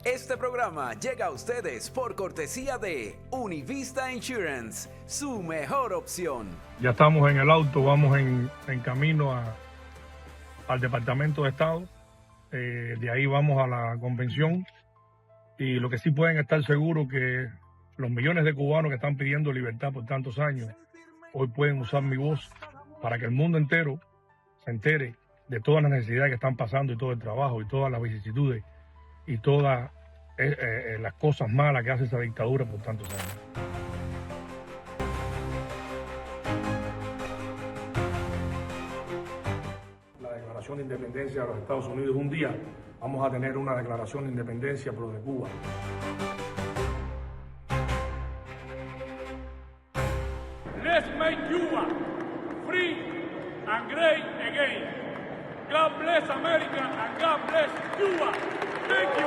Este programa llega a ustedes por cortesía de Univista Insurance, su mejor opción. Ya estamos en el auto, vamos en camino al Departamento de Estado. De ahí vamos a la convención. Y lo que sí pueden estar seguros que los millones de cubanos que están pidiendo libertad por tantos años, hoy pueden usar mi voz para que el mundo entero se entere de todas las necesidades que están pasando y todo el trabajo y todas las vicisitudes y todas las cosas malas que hace esa dictadura por tantos años. La declaración de independencia de los Estados Unidos, un día vamos a tener una declaración de independencia pero de Cuba. Let's make Cuba free and great again. God bless America and God bless Cuba. Thank you.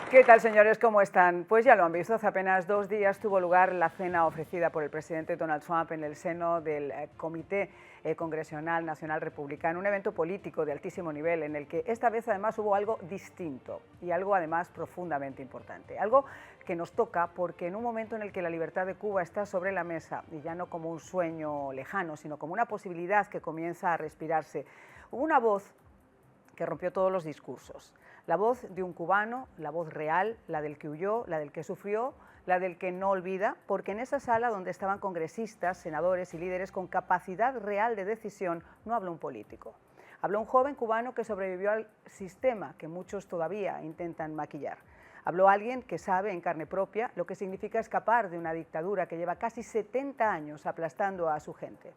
¿Qué tal, señores? ¿Cómo están? Pues ya lo han visto, hace apenas 2 días tuvo lugar la cena ofrecida por el presidente Donald Trump en el seno del Comité Congresional Nacional Republicano, un evento político de altísimo nivel en el que esta vez además hubo algo distinto y algo además profundamente importante, algo que nos toca porque en un momento en el que la libertad de Cuba está sobre la mesa y ya no como un sueño lejano, sino como una posibilidad que comienza a respirarse, hubo una voz que rompió todos los discursos. La voz de un cubano, la voz real, la del que huyó, la del que sufrió, la del que no olvida, porque en esa sala donde estaban congresistas, senadores y líderes con capacidad real de decisión, no habló un político. Habló un joven cubano que sobrevivió al sistema que muchos todavía intentan maquillar. Habló alguien que sabe en carne propia lo que significa escapar de una dictadura que lleva casi 70 años aplastando a su gente.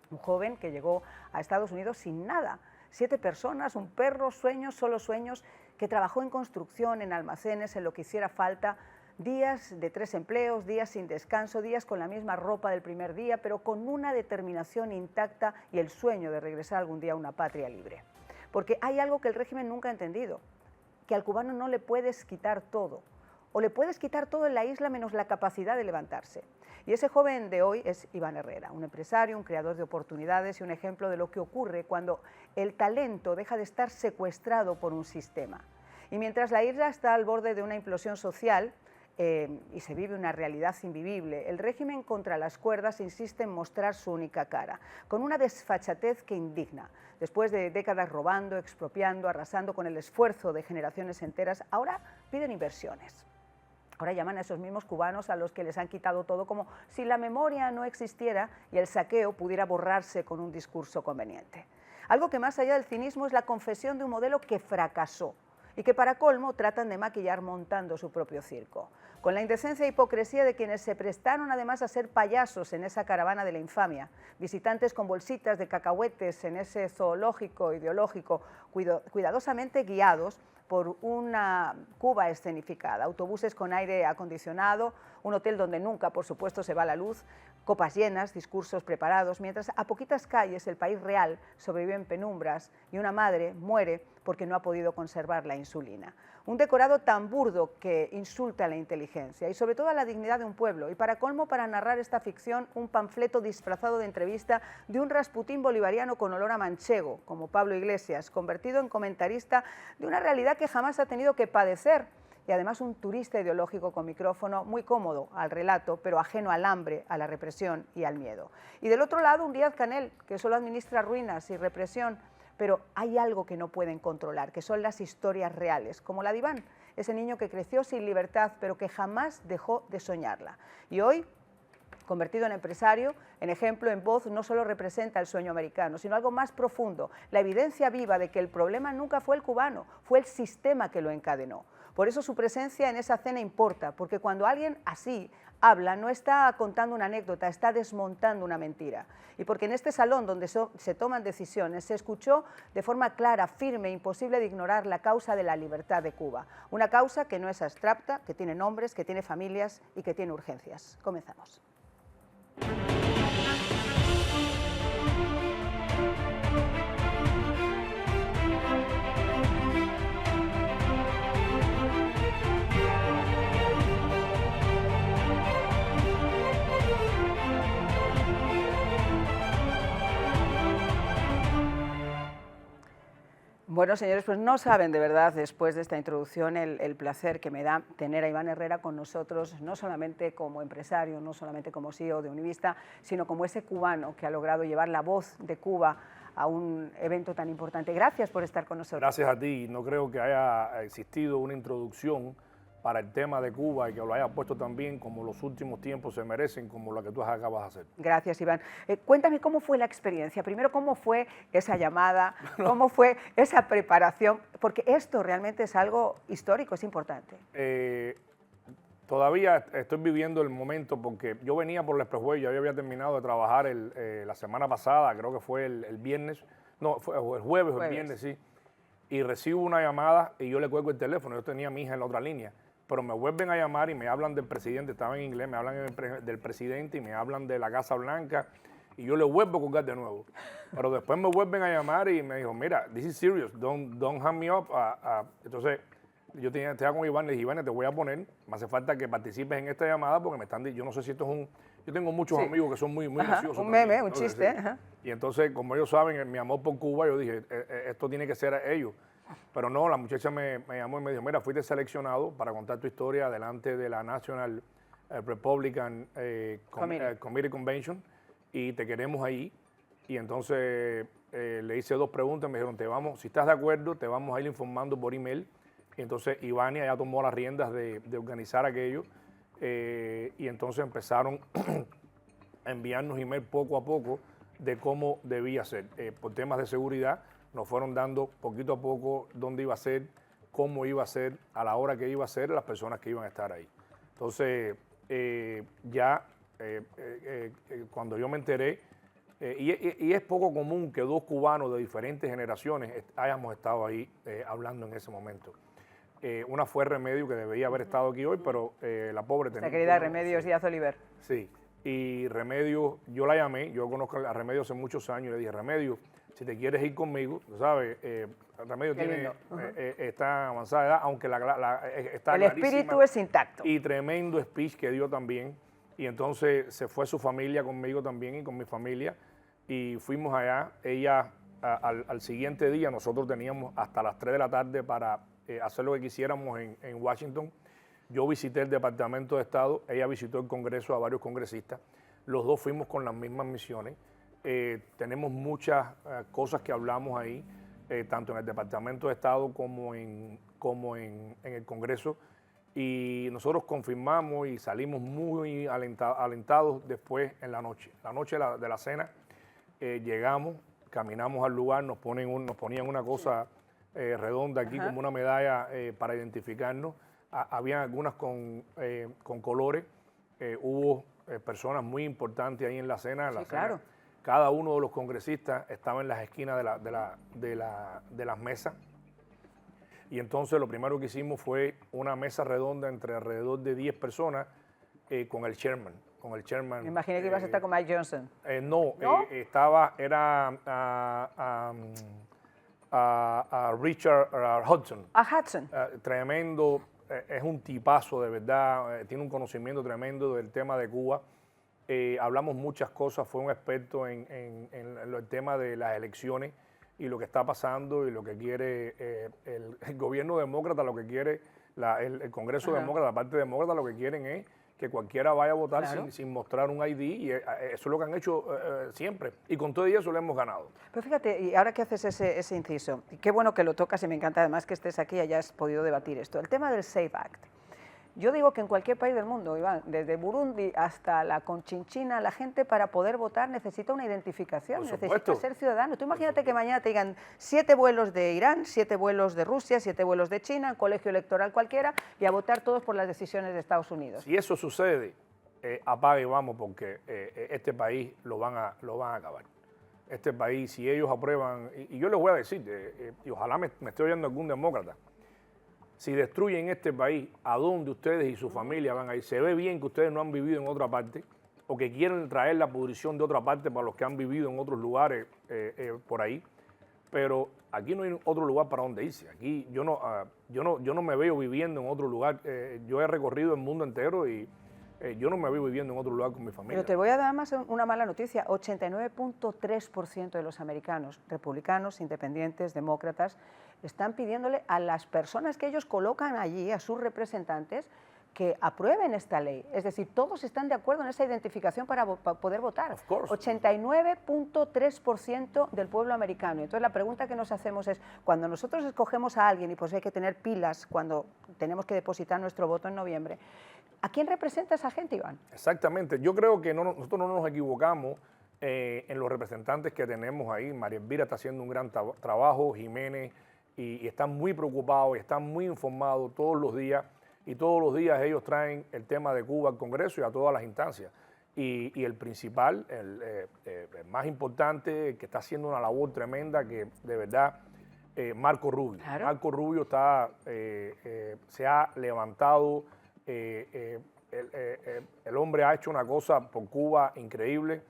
Un joven que llegó a Estados Unidos sin nada. 7 personas, un perro, sueños, solo sueños, que trabajó en construcción, en almacenes, en lo que hiciera falta, días de 3 empleos, días sin descanso, días con la misma ropa del primer día, pero con una determinación intacta y el sueño de regresar algún día a una patria libre. Porque hay algo que el régimen nunca ha entendido, que al cubano no le puedes quitar todo, o le puedes quitar todo en la isla menos la capacidad de levantarse. Y ese joven de hoy es Iván Herrera, un empresario, un creador de oportunidades y un ejemplo de lo que ocurre cuando el talento deja de estar secuestrado por un sistema. Y mientras la isla está al borde de una implosión social y se vive una realidad invivible, el régimen contra las cuerdas insiste en mostrar su única cara, con una desfachatez que indigna. Después de décadas robando, expropiando, arrasando con el esfuerzo de generaciones enteras, ahora piden inversiones. Ahora llaman a esos mismos cubanos a los que les han quitado todo como si la memoria no existiera y el saqueo pudiera borrarse con un discurso conveniente. Algo que más allá del cinismo es la confesión de un modelo que fracasó y que para colmo tratan de maquillar montando su propio circo. Con la indecencia e hipocresía de quienes se prestaron además a ser payasos en esa caravana de la infamia, visitantes con bolsitas de cacahuetes en ese zoológico ideológico cuidadosamente guiados por una Cuba escenificada, autobuses con aire acondicionado, un hotel donde nunca, por supuesto, se va la luz, copas llenas, discursos preparados, mientras a poquitas calles el país real sobrevive en penumbras y una madre muere porque no ha podido conservar la insulina. Un decorado tan burdo que insulta a la inteligencia y sobre todo a la dignidad de un pueblo. Y para colmo, para narrar esta ficción, un panfleto disfrazado de entrevista de un Rasputín bolivariano con olor a manchego, como Pablo Iglesias, convertido en comentarista de una realidad que jamás ha tenido que padecer. Y además un turista ideológico con micrófono muy cómodo al relato, pero ajeno al hambre, a la represión y al miedo. Y del otro lado un Díaz-Canel, que solo administra ruinas y represión, pero hay algo que no pueden controlar, que son las historias reales, como la de Iván, ese niño que creció sin libertad, pero que jamás dejó de soñarla. Y hoy, convertido en empresario, en ejemplo, en voz, no solo representa el sueño americano, sino algo más profundo, la evidencia viva de que el problema nunca fue el cubano, fue el sistema que lo encadenó. Por eso su presencia en esa cena importa, porque cuando alguien así habla, no está contando una anécdota, está desmontando una mentira. Y porque en este salón donde se toman decisiones se escuchó de forma clara, firme, imposible de ignorar la causa de la libertad de Cuba. Una causa que no es abstracta, que tiene nombres, que tiene familias y que tiene urgencias. Comenzamos. Bueno, señores, pues no saben de verdad, después de esta introducción, el placer que me da tener a Iván Herrera con nosotros, no solamente como empresario, no solamente como CEO de Univista, sino como ese cubano que ha logrado llevar la voz de Cuba a un evento tan importante. Gracias por estar con nosotros. Gracias a ti. No creo que haya existido una introducción para el tema de Cuba y que lo haya puesto también como los últimos tiempos se merecen, como lo que tú acabas de hacer. Gracias, Iván. Cuéntame cómo fue la experiencia. Primero, cómo fue esa llamada, cómo fue esa preparación, porque esto realmente es algo histórico, es importante. Todavía estoy viviendo el momento porque yo venía por el Expressway, ya había terminado de trabajar la semana pasada, creo que fue el viernes, no, fue el jueves o el viernes, sí, y recibo una llamada y yo le cuelgo el teléfono, yo tenía a mi hija en la otra línea, pero me vuelven a llamar y me hablan del presidente, estaba en inglés, me hablan del presidente y me hablan de la Casa Blanca y yo le vuelvo a colgar de nuevo. Pero después me vuelven a llamar y me dijo, mira, this is serious, don't hang me up. Entonces, yo estaba con Iván, le dije, Iván, te voy a poner, me hace falta que participes en esta llamada porque me están diciendo, yo no sé si esto es un, yo tengo muchos amigos que son muy graciosos. Un meme, también, un chiste. Sí. Y entonces, como ellos saben, mi amor por Cuba, yo dije, esto tiene que ser ellos. Pero no, la muchacha me llamó y me dijo, mira, fuiste seleccionado para contar tu historia delante de la National Republican Committee Convention y te queremos ahí. Y entonces le hice 2 preguntas, me dijeron, si estás de acuerdo, te vamos a ir informando por email. Y entonces Ivania ya tomó las riendas de organizar aquello y entonces empezaron a enviarnos email poco a poco de cómo debía ser. Por temas de seguridad nos fueron dando poquito a poco dónde iba a ser, cómo iba a ser, a la hora que iba a ser, las personas que iban a estar ahí. Entonces cuando yo me enteré, y es poco común que 2 cubanos de diferentes generaciones hayamos estado ahí hablando en ese momento. Una fue Remedios, que debería haber estado aquí hoy, pero la pobre tenía... La querida Remedios Díaz Oliver. Sí, y Remedios, yo la llamé, yo conozco a Remedios hace muchos años, y le dije, Remedios, si te quieres ir conmigo, ¿sabes? Remedios está avanzada edad, aunque está el espíritu es intacto. Y tremendo speech que dio también, y entonces se fue su familia conmigo también y con mi familia, y fuimos allá. Ella, al siguiente día, nosotros teníamos hasta las 3 de la tarde para hacer lo que quisiéramos en Washington. Yo visité el Departamento de Estado, ella visitó el Congreso a varios congresistas. Los 2 fuimos con las mismas misiones. Tenemos muchas cosas que hablamos ahí, tanto en el Departamento de Estado como en el Congreso. Y nosotros confirmamos y salimos muy alentados después en la noche. La noche de la cena llegamos, caminamos al lugar, nos ponían una cosa redonda aquí, como una medalla para identificarnos. Había algunas con colores. Hubo personas muy importantes ahí en la cena. Claro. Cada uno de los congresistas estaba en las esquinas de las mesas. Y entonces lo primero que hicimos fue una mesa redonda entre alrededor de 10 personas con el chairman. Me imaginé que ibas a estar con Mike Johnson. No, era Richard Hudson. Hudson. Tremendo, es un tipazo de verdad, tiene un conocimiento tremendo del tema de Cuba. Hablamos muchas cosas, fue un experto en el tema de las elecciones y lo que está pasando y lo que quiere el gobierno demócrata, lo que quiere el Congreso demócrata, la parte demócrata, lo que quieren es que cualquiera vaya a votar sin mostrar un ID, y eso es lo que han hecho siempre, y con todo eso lo hemos ganado. Pero fíjate, y ahora que haces ese inciso, y qué bueno que lo tocas y me encanta además que estés aquí y hayas podido debatir esto, el tema del SAFE Act. Yo digo que en cualquier país del mundo, Iván, desde Burundi hasta la Conchinchina, la gente para poder votar necesita una identificación, necesita ser ciudadano. Tú imagínate que mañana te digan 7 vuelos de Irán, 7 vuelos de Rusia, 7 vuelos de China, colegio electoral cualquiera, y a votar todos por las decisiones de Estados Unidos. Si eso sucede, apague y vamos, porque este país lo van a acabar. Este país, si ellos aprueban, y yo les voy a decir, y ojalá me esté oyendo algún demócrata, si destruyen este país, ¿a dónde ustedes y su familia van a ir? Se ve bien que ustedes no han vivido en otra parte o que quieren traer la pudrición de otra parte para los que han vivido en otros lugares por ahí, pero aquí no hay otro lugar para donde irse. Aquí yo no me veo viviendo en otro lugar. Yo he recorrido el mundo entero y yo no me veo viviendo en otro lugar con mi familia. Pero te voy a dar más una mala noticia. 89.3% de los americanos, republicanos, independientes, demócratas, están pidiéndole a las personas que ellos colocan allí, a sus representantes, que aprueben esta ley. Es decir, todos están de acuerdo en esa identificación para poder votar. 89.3% del pueblo americano. Entonces la pregunta que nos hacemos es, cuando nosotros escogemos a alguien, y pues hay que tener pilas cuando tenemos que depositar nuestro voto en noviembre, ¿a quién representa esa gente, Iván? Exactamente. Yo creo que nosotros no nos equivocamos en los representantes que tenemos ahí. María Elvira está haciendo un gran trabajo, Jiménez, y están muy preocupados, y están muy informados todos los días. Y todos los días ellos traen el tema de Cuba al Congreso y a todas las instancias. Y el principal, el más importante, el que está haciendo una labor tremenda, que de verdad, Marco Rubio. Claro. Marco Rubio se ha levantado, el hombre ha hecho una cosa por Cuba increíble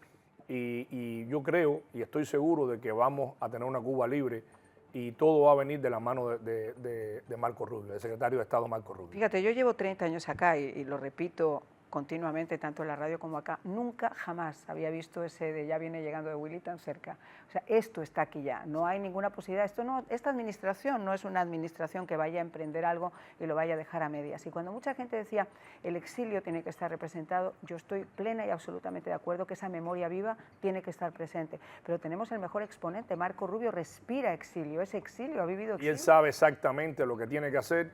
y yo creo y estoy seguro de que vamos a tener una Cuba libre. Y todo va a venir de la mano de Marco Rubio, del secretario de Estado Marco Rubio. Fíjate, yo llevo 30 años acá y lo repito continuamente, tanto en la radio como acá, nunca jamás había visto ese de ya viene llegando de Willy tan cerca. O sea, esto está aquí ya, no hay ninguna posibilidad. Esta administración no es una administración que vaya a emprender algo y lo vaya a dejar a medias. Y cuando mucha gente decía el exilio tiene que estar representado, yo estoy plena y absolutamente de acuerdo que esa memoria viva tiene que estar presente. Pero tenemos el mejor exponente, Marco Rubio respira exilio, ese exilio ha vivido exilio. Y él sabe exactamente lo que tiene que hacer.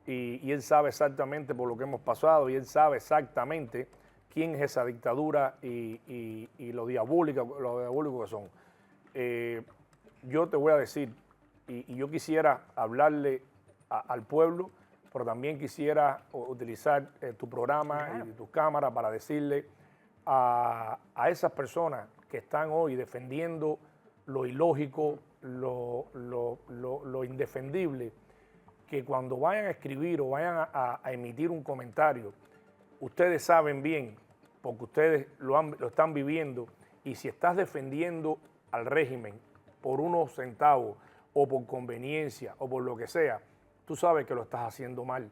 Y él sabe exactamente por lo que hemos pasado y él sabe exactamente quién es esa dictadura y lo diabólico que son. Yo te voy a decir, y yo quisiera hablarle al pueblo, pero también quisiera utilizar tu programa y tus cámaras para decirle a esas personas que están hoy defendiendo lo ilógico, lo indefendible, que cuando vayan a escribir o vayan a emitir un comentario, ustedes saben bien, porque ustedes lo están viviendo, y si estás defendiendo al régimen por unos centavos o por conveniencia o por lo que sea, tú sabes que lo estás haciendo mal.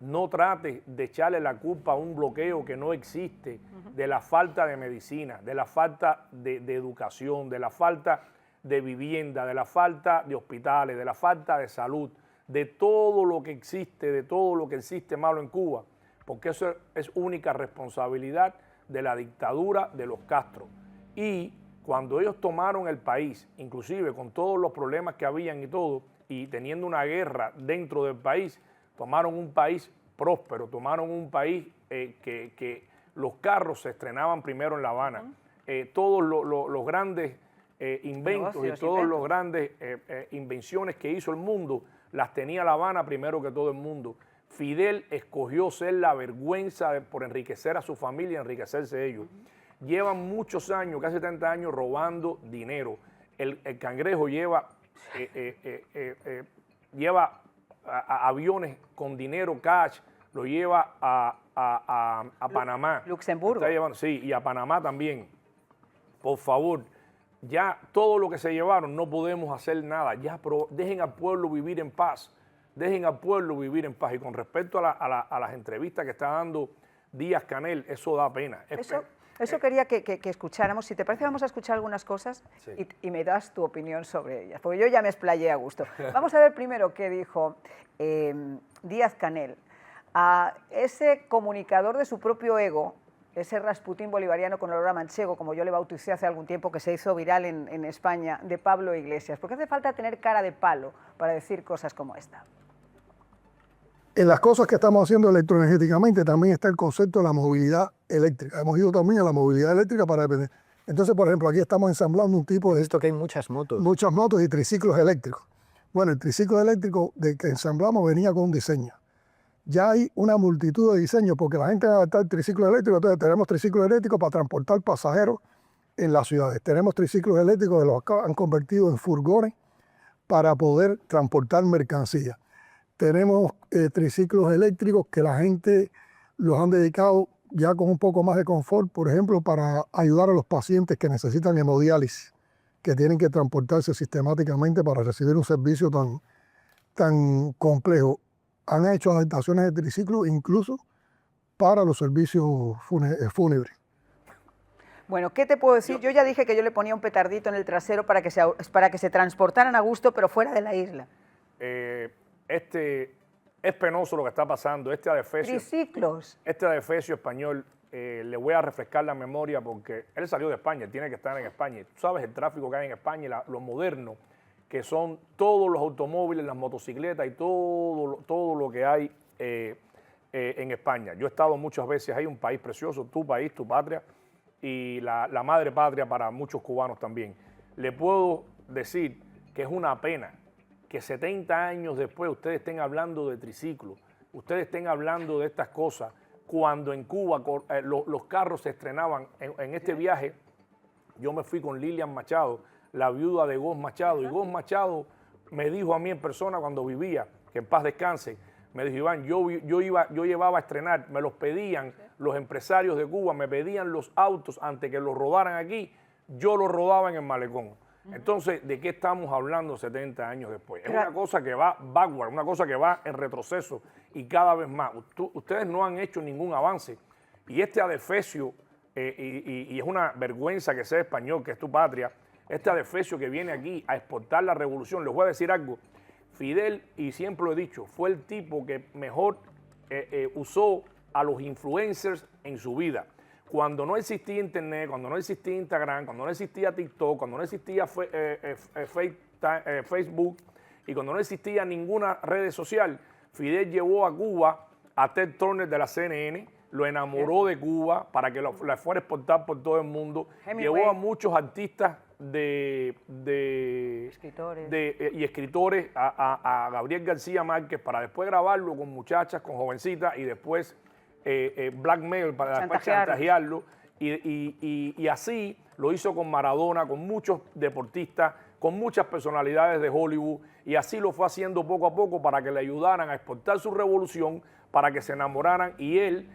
No trates de echarle la culpa a un bloqueo que no existe, de la falta de medicina, de la falta de educación, de la falta de vivienda, de la falta de hospitales, de la falta de salud, de todo lo que existe malo en Cuba, porque eso es única responsabilidad de la dictadura de los Castro. Y cuando ellos tomaron el país, inclusive con todos los problemas que habían y todo, y teniendo una guerra dentro del país, tomaron un país próspero, tomaron un país que los carros se estrenaban primero en La Habana. Todos los grandes inventos y todas las grandes invenciones que hizo el mundo, las tenía La Habana primero que todo el mundo. Fidel escogió ser la vergüenza por enriquecer a su familia y enriquecerse ellos. Llevan muchos años, casi 30 años, robando dinero. El Cangrejo lleva aviones con dinero cash, lo lleva a Panamá. Luxemburgo. Está llevando, sí, y a Panamá también. Por favor, ya todo lo que se llevaron no podemos hacer nada. Ya dejen al pueblo vivir en paz. Dejen al pueblo vivir en paz. Y con respecto a las entrevistas que está dando Díaz-Canel, eso da pena. Eso quería que escucháramos. Si te parece, vamos a escuchar algunas cosas y me das tu opinión sobre ellas, porque yo ya me explayé a gusto. Vamos a ver primero qué dijo Díaz-Canel a ese comunicador de su propio ego, ese Rasputín bolivariano con olor a manchego, como yo le bauticé hace algún tiempo, que se hizo viral en España, de Pablo Iglesias. Porque hace falta tener cara de palo para decir cosas como esta. En las cosas que estamos haciendo electroenergéticamente también está el concepto de la movilidad eléctrica. Hemos ido también a la movilidad eléctrica para depender. Entonces, por ejemplo, aquí estamos ensamblando un tipo de... Esto que hay muchas motos. Muchas motos y triciclos eléctricos. Bueno, el triciclo eléctrico de que ensamblamos venía con un diseño. Ya hay una multitud de diseños porque la gente va a adaptar el triciclo eléctrico. Entonces tenemos triciclos eléctricos para transportar pasajeros en las ciudades. Tenemos triciclos eléctricos que los han convertido en furgones para poder transportar mercancías. Tenemos triciclos eléctricos que la gente los han dedicado ya con un poco más de confort, por ejemplo, para ayudar a los pacientes que necesitan hemodiálisis, que tienen que transportarse sistemáticamente para recibir un servicio tan complejo. Han hecho adaptaciones de triciclo incluso para los servicios fúnebres. Bueno, ¿qué te puedo decir? Yo ya dije que yo le ponía un petardito en el trasero para que se transportaran a gusto, pero fuera de la isla. Es penoso lo que está pasando. Triciclos. Este adefesio español, le voy a refrescar la memoria porque él salió de España, él tiene que estar en España. Tú sabes el tráfico que hay en España, lo moderno, que son todos los automóviles, las motocicletas y todo lo que hay en España. Yo he estado muchas veces ahí, un país precioso, tu país, tu patria, y la madre patria para muchos cubanos también. Le puedo decir que es una pena que 70 años después ustedes estén hablando de triciclo, ustedes estén hablando de estas cosas, cuando en Cuba los carros se estrenaban. En este viaje yo me fui con Lilian Machado, la viuda de Gos Machado, y Gos Machado me dijo a mí en persona cuando vivía, que en paz descanse, me dijo: Iván, yo llevaba a estrenar, me los pedían los empresarios de Cuba, me pedían los autos antes que los rodaran aquí, yo los rodaba en el malecón. Entonces, ¿de qué estamos hablando 70 años después? Es una cosa que va backward, una cosa que va en retroceso y cada vez más. Ustedes no han hecho ningún avance. Y este adefesio, y es una vergüenza que sea español, que es tu patria, este adefesio que viene aquí a exportar la revolución. Les voy a decir algo. Fidel, y siempre lo he dicho, fue el tipo que mejor usó a los influencers en su vida. Cuando no existía Internet, cuando no existía Instagram, cuando no existía TikTok, cuando no existía Facebook y cuando no existía ninguna red social, Fidel llevó a Cuba a Ted Turner de la CNN, lo enamoró de Cuba para que la fuera a exportar por todo el mundo. Llevó a muchos artistas y escritores, a Gabriel García Márquez, para después grabarlo con muchachas, con jovencitas, y después blackmail para después chantajearlo. Y así lo hizo con Maradona, con muchos deportistas, con muchas personalidades de Hollywood, y así lo fue haciendo poco a poco para que le ayudaran a exportar su revolución, para que se enamoraran, y él,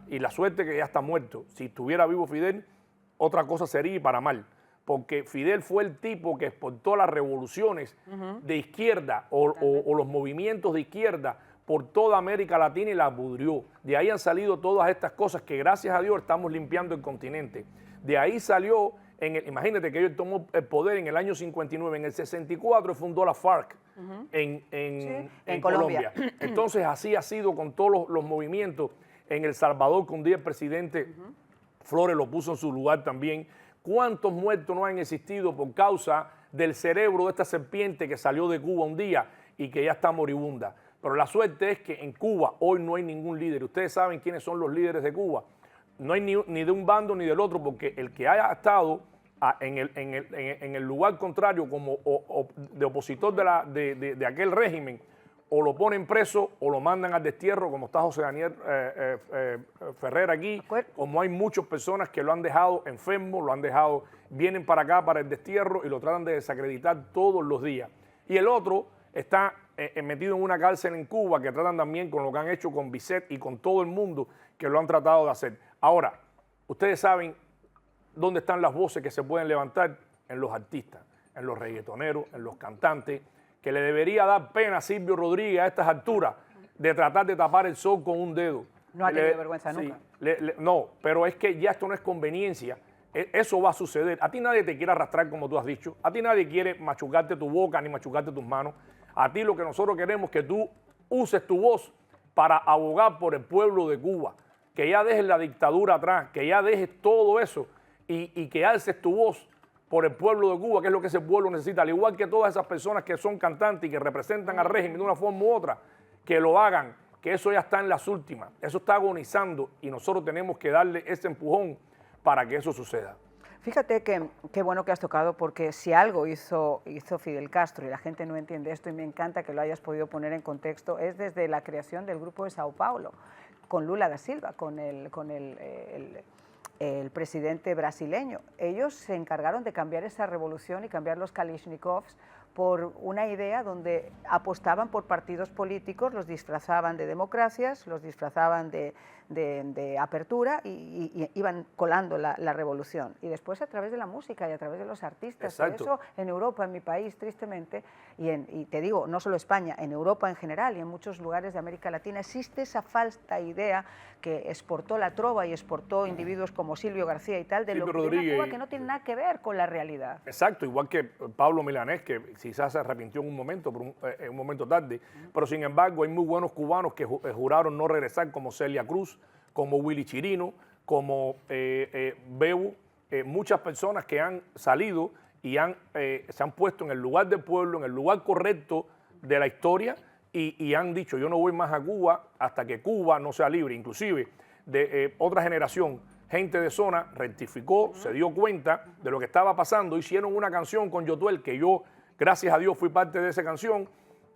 y la suerte que ya está muerto. Si estuviera vivo Fidel, otra cosa sería, y para mal, porque Fidel fue el tipo que exportó las revoluciones de izquierda o los movimientos de izquierda por toda América Latina y la pudrió. De ahí han salido todas estas cosas que, gracias a Dios, estamos limpiando el continente. De ahí salió, imagínate que él tomó el poder en el año 59, en el 64 fundó la FARC en Colombia. Entonces así ha sido con todos los movimientos. En El Salvador, que un día el presidente Flores lo puso en su lugar también. ¿Cuántos muertos no han existido por causa del cerebro de esta serpiente que salió de Cuba un día y que ya está moribunda? Pero la suerte es que en Cuba hoy no hay ningún líder. Ustedes saben quiénes son los líderes de Cuba. No hay ni de un bando ni del otro, porque el que haya estado en el lugar contrario como de opositor de aquel régimen, o lo ponen preso o lo mandan al destierro, como está José Daniel Ferrer aquí, como hay muchas personas que lo han dejado enfermo, vienen para acá para el destierro y lo tratan de desacreditar todos los días. Y el otro está metido en una cárcel en Cuba, que tratan también con lo que han hecho con Bisset y con todo el mundo que lo han tratado de hacer. Ahora, ustedes saben dónde están las voces que se pueden levantar: en los artistas, en los reggaetoneros, en los cantantes, que le debería dar pena a Silvio Rodríguez a estas alturas de tratar de tapar el sol con un dedo. No ha tenido vergüenza nunca. No, pero es que ya esto no es conveniencia. Eso va a suceder. A ti nadie te quiere arrastrar, como tú has dicho. A ti nadie quiere machucarte tu boca ni machucarte tus manos. A ti lo que nosotros queremos es que tú uses tu voz para abogar por el pueblo de Cuba, que ya dejes la dictadura atrás, que ya dejes todo eso y que alces tu voz por el pueblo de Cuba, que es lo que ese pueblo necesita, al igual que todas esas personas que son cantantes y que representan al régimen de una forma u otra, que lo hagan, que eso ya está en las últimas, eso está agonizando y nosotros tenemos que darle ese empujón para que eso suceda. Fíjate qué bueno que has tocado, porque si algo hizo Fidel Castro, y la gente no entiende esto, y me encanta que lo hayas podido poner en contexto, es desde la creación del Grupo de Sao Paulo, con Lula da Silva, con el presidente brasileño. Ellos se encargaron de cambiar esa revolución y cambiar los Kalashnikovs por una idea donde apostaban por partidos políticos, los disfrazaban de democracias, los disfrazaban de apertura y iban colando la revolución. Y después, a través de la música y a través de los artistas, y eso en Europa, en mi país, tristemente, y te digo, no solo España, en Europa en general y en muchos lugares de América Latina, existe esa falsa idea que exportó la trova y exportó individuos como Silvio García y tal, de lo que tiene una Cuba que no tiene nada que ver con la realidad. Exacto, igual que Pablo Milanés, que quizás se arrepintió en un momento, por un momento tarde, pero sin embargo hay muy buenos cubanos que juraron no regresar, como Celia Cruz, como Willy Chirino, como Bebu, muchas personas que han salido y se han puesto en el lugar del pueblo, en el lugar correcto de la historia, y han dicho, yo no voy más a Cuba hasta que Cuba no sea libre. Inclusive de otra generación, gente de zona, rectificó, se dio cuenta de lo que estaba pasando, hicieron una canción con Yotuel, que yo, gracias a Dios, fui parte de esa canción,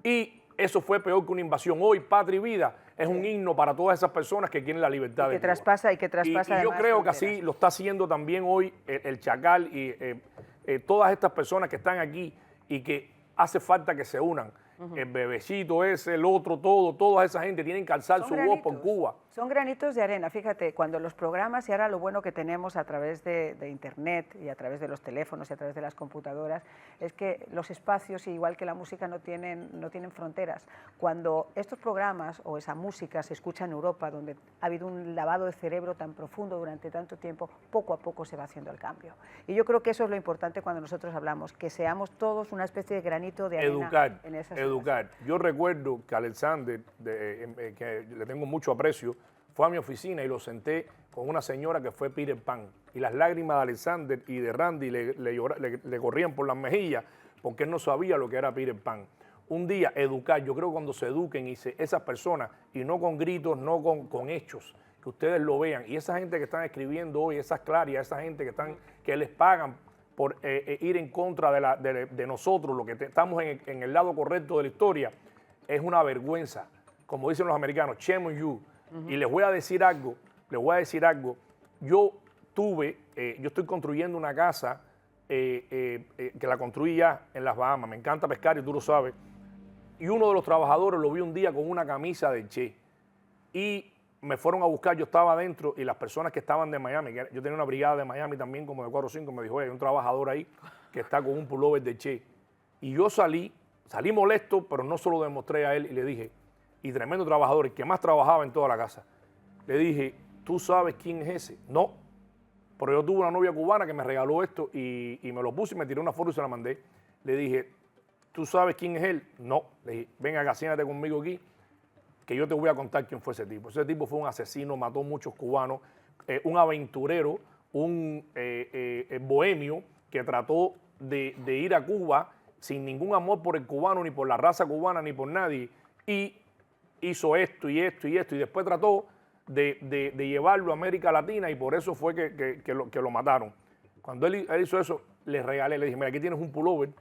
y eso fue peor que una invasión. Hoy, Patria y Vida es un himno para todas esas personas que quieren la libertad de Cuba. Y que traspasa yo creo que así lo está haciendo también hoy el Chacal y todas estas personas que están aquí y que hace falta que se unan. El Bebecito ese, el otro, toda esa gente tienen que alzar su voz por Cuba. Son granitos de arena. Fíjate, cuando los programas, y ahora lo bueno que tenemos a través de Internet y a través de los teléfonos y a través de las computadoras, es que los espacios, igual que la música, no tienen fronteras. Cuando estos programas o esa música se escucha en Europa, donde ha habido un lavado de cerebro tan profundo durante tanto tiempo, poco a poco se va haciendo el cambio. Y yo creo que eso es lo importante cuando nosotros hablamos, que seamos todos una especie de granito de arena en esas Educar. Yo recuerdo que Alexander, que le tengo mucho aprecio, fue a mi oficina y lo senté con una señora que fue Peter Pan. Y las lágrimas de Alexander y de Randy le corrían por las mejillas porque él no sabía lo que era Peter Pan. Un día, educar. Yo creo que cuando se eduquen esas personas, y no con gritos, no con hechos, que ustedes lo vean. Y esa gente que están escribiendo hoy, esas clarias, esa gente que les pagan por ir en contra de nosotros, lo que estamos en el lado correcto de la historia, es una vergüenza. Como dicen los americanos, shame on you. Y les voy a decir algo, yo estoy construyendo una casa que la construí ya en las Bahamas, me encanta pescar y tú lo sabes, y uno de los trabajadores lo vi un día con una camisa de Che, y me fueron a buscar, yo estaba adentro, y las personas que estaban de Miami, yo tenía una brigada de Miami también, como de 4 o 5, me dijo, oye, hay un trabajador ahí que está con un pullover de Che. Y yo salí molesto, pero no se lo demostré a él, y le dije, y tremendo trabajador, el que más trabajaba en toda la casa, le dije, ¿tú sabes quién es ese? No, pero yo tuve una novia cubana que me regaló esto y me lo puse y me tiré una foto y se la mandé. Le dije, ¿tú sabes quién es él? No. Le dije, ven acá, siéntate conmigo aquí, que yo te voy a contar quién fue ese tipo. Ese tipo fue un asesino, mató muchos cubanos, un aventurero, un bohemio que trató de ir a Cuba sin ningún amor por el cubano, ni por la raza cubana, ni por nadie, y hizo esto y esto y esto, y después trató de llevarlo a América Latina, y por eso fue que lo mataron. Cuando él hizo eso, le regalé, le dije, mira, aquí tienes un pullover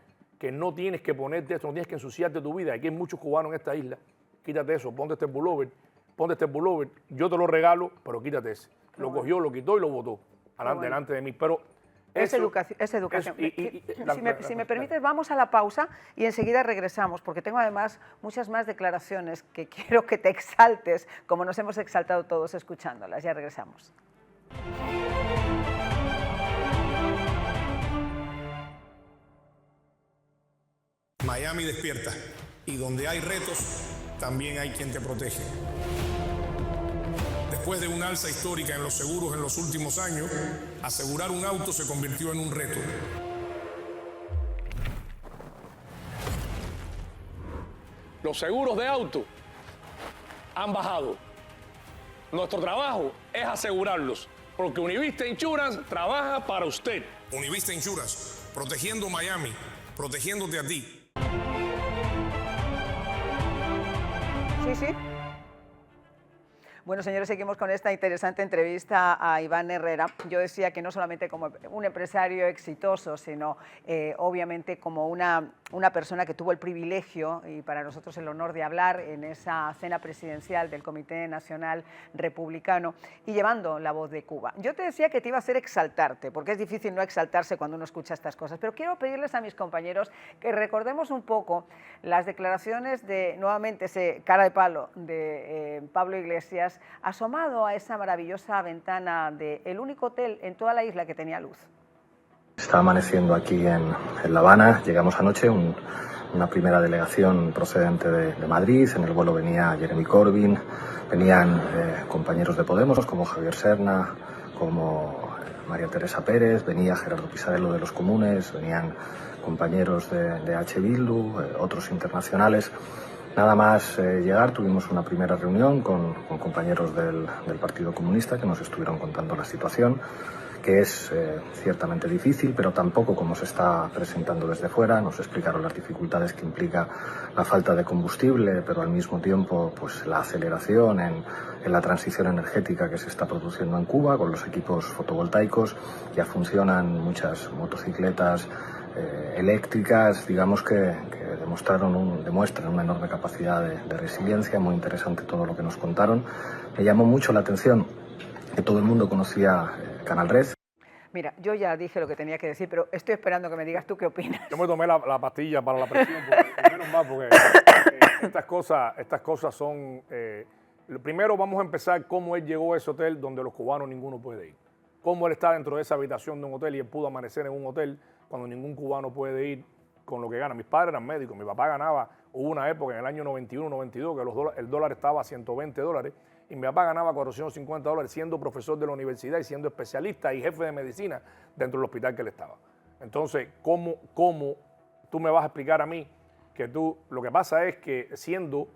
que no tienes que ponerte esto, no tienes que ensuciarte tu vida, aquí hay muchos cubanos en esta isla, quítate eso, ponte este pullover, yo te lo regalo, pero quítate ese. Lo cogió, lo quitó y lo botó delante de mí, pero es educación. Si me permites, vamos a la pausa y enseguida regresamos, porque tengo además muchas más declaraciones que quiero que te exaltes, como nos hemos exaltado todos escuchándolas. Ya regresamos. Miami despierta, y donde hay retos, también hay quien te protege. Después de un alza histórica en los seguros en los últimos años, asegurar un auto se convirtió en un reto. Los seguros de auto han bajado. Nuestro trabajo es asegurarlos, porque Univista Insurance trabaja para usted. Univista Insurance, protegiendo Miami, protegiéndote a ti. Sí. Bueno, señores, seguimos con esta interesante entrevista a Iván Herrera. Yo decía que no solamente como un empresario exitoso, sino obviamente como una persona que tuvo el privilegio y para nosotros el honor de hablar en esa cena presidencial del Comité Nacional Republicano y llevando la voz de Cuba. Yo te decía que te iba a hacer exaltarte, porque es difícil no exaltarse cuando uno escucha estas cosas, pero quiero pedirles a mis compañeros que recordemos un poco las declaraciones de, nuevamente, ese cara de palo de Pablo Iglesias, asomado a esa maravillosa ventana del único hotel en toda la isla que tenía luz. Está amaneciendo aquí en La Habana. Llegamos anoche, un una primera delegación procedente de Madrid. En el vuelo venía Jeremy Corbyn, venían compañeros de Podemos como Javier Serna, como María Teresa Pérez, venía Gerardo Pisarello de los Comunes, venían compañeros de H. Bildu, otros internacionales. Nada más llegar tuvimos una primera reunión con compañeros del Partido Comunista que nos estuvieron contando la situación, que es ciertamente difícil, pero tampoco como se está presentando desde fuera. Nos explicaron las dificultades que implica la falta de combustible, pero al mismo tiempo pues la aceleración en la transición energética que se está produciendo en Cuba. Con los equipos fotovoltaicos ya funcionan muchas motocicletas eléctricas, digamos que demuestran una enorme capacidad de resiliencia. Muy interesante todo lo que nos contaron. Me llamó mucho la atención que todo el mundo conocía Canal Red. Mira, yo ya dije lo que tenía que decir, pero estoy esperando que me digas tú qué opinas. Yo me tomé la pastilla para la presión, menos mal, porque estas cosas son... primero vamos a empezar cómo él llegó a ese hotel donde los cubanos ninguno puede ir. Cómo él está dentro de esa habitación de un hotel y él pudo amanecer en un hotel cuando ningún cubano puede ir con lo que gana. Mis padres eran médicos, mi papá ganaba, hubo una época en el año 91, 92, que el dólar estaba a $120 y mi papá ganaba $450 siendo profesor de la universidad y siendo especialista y jefe de medicina dentro del hospital que él estaba. Entonces, ¿cómo tú me vas a explicar a mí que lo que pasa es que siendo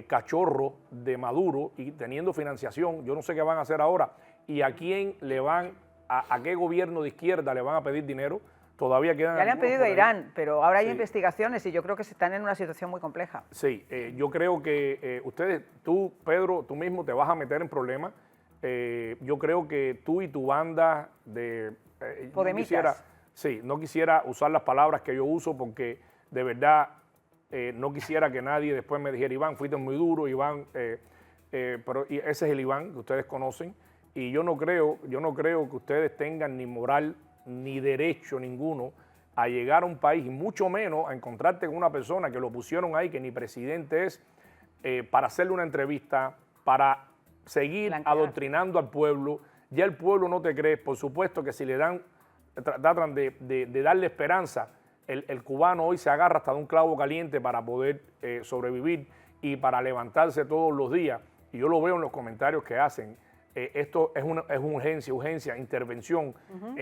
cachorro de Maduro y teniendo financiación, yo no sé qué van a hacer ahora y a quién le van, a qué gobierno de izquierda le van a pedir dinero? Todavía quedan... Ya le han pedido a Irán, pero ahora hay investigaciones y yo creo que se están en una situación muy compleja. Sí, yo creo que tú, Pedro, tú mismo te vas a meter en problemas. Yo creo que tú y tu banda de... Podemitas. No quisiera usar las palabras que yo uso porque de verdad no quisiera que nadie después me dijera, Iván, fuiste muy duro, Iván, pero ese es el Iván que ustedes conocen y yo no creo que ustedes tengan ni moral ni derecho ninguno a llegar a un país y mucho menos a encontrarte con una persona que lo pusieron ahí, que ni presidente es, para hacerle una entrevista, para seguir adoctrinando al pueblo. Ya el pueblo no te cree. Por supuesto que si le tratan de darle esperanza, el cubano hoy se agarra hasta de un clavo caliente para poder sobrevivir y para levantarse todos los días. Y yo lo veo en los comentarios que hacen. Esto es urgencia, intervención.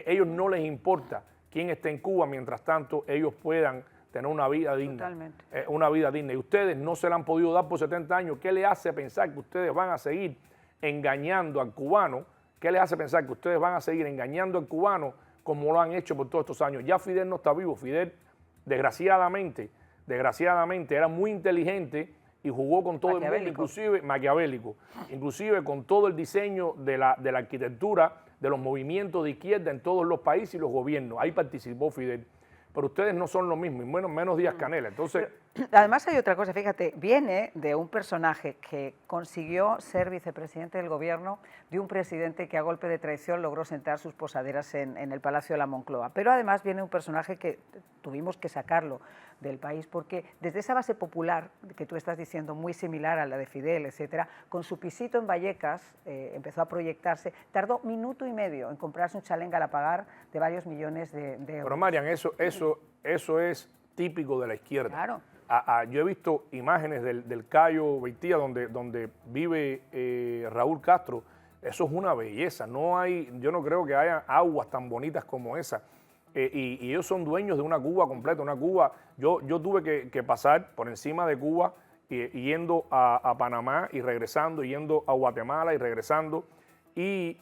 Ellos no les importa quién esté en Cuba, mientras tanto ellos puedan tener una vida digna. Totalmente. Una vida digna. Y ustedes no se la han podido dar por 70 años. ¿Qué les hace pensar que ustedes van a seguir engañando al cubano? ¿Qué les hace pensar que ustedes van a seguir engañando al cubano como lo han hecho por todos estos años? Ya Fidel no está vivo. Fidel, desgraciadamente, era muy inteligente y jugó con todo el mundo, inclusive maquiavélico, inclusive con todo el diseño de la arquitectura de los movimientos de izquierda en todos los países y los gobiernos. Ahí participó Fidel. Pero ustedes no son lo mismo, y menos Díaz Canel. Entonces, además hay otra cosa, fíjate, viene de un personaje que consiguió ser vicepresidente del gobierno de un presidente que a golpe de traición logró sentar sus posaderas en el Palacio de la Moncloa. Pero además viene un personaje que tuvimos que sacarlo del país porque desde esa base popular que tú estás diciendo, muy similar a la de Fidel, etcétera, con su pisito en Vallecas empezó a proyectarse, tardó minuto y medio en comprarse un chalet en Galapagar de varios millones de euros. Pero Marian, eso es típico de la izquierda. Claro. Yo he visto imágenes del Cayo Beitía donde vive Raúl Castro. Eso es una belleza. Yo no creo que haya aguas tan bonitas como esa. Y ellos son dueños de una Cuba completa, una Cuba. Yo tuve que pasar por encima de Cuba yendo a Panamá y regresando, yendo a Guatemala y regresando. Y